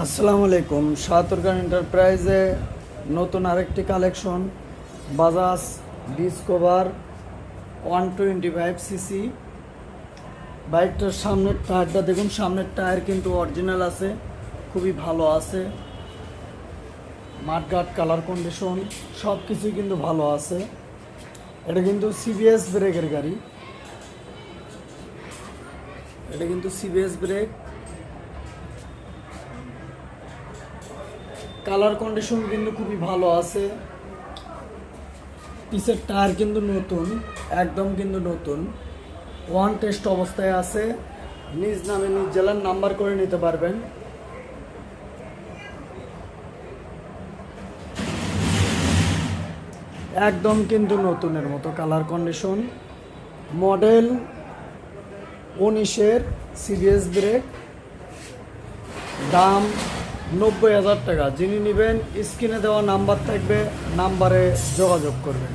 আসসালামু আলাইকুম। শাহতরগান এন্টারপ্রাইজে নতুন আরেকটি কালেকশন বাজাজ ডিসকভার 125 সিসি। বাইকটার সামনের টায়ারটা দেখুন, সামনের টায়ার কিন্তু অরিজিনাল আছে, খুবই ভালো আছে। মাঠঘাট কালার কন্ডিশন সব কিছুই কিন্তু ভালো আছে। এটা কিন্তু সিবিএস ব্রেকের গাড়ি, এটা কিন্তু সিবিএস ব্রেক। কালার কন্ডিশন কিন্তু খুবই ভালো আছে। পিছের টায়ার কিন্তু নতুন, একদম কিন্তু নতুন, ওয়ান টেস্ট অবস্থায় আছে। নিজ নামে নিজ জেলার নাম্বার করে নিতে পারবেন। একদম কিন্তু নতুনের মতো কালার কন্ডিশন। মডেল 19-এর সিবিএস ব্রেক, দাম 90,000 টাকা। যিনি নেবেন স্ক্রিনে দেওয়া নাম্বার থাকবে, নাম্বারে যোগাযোগ করবেন।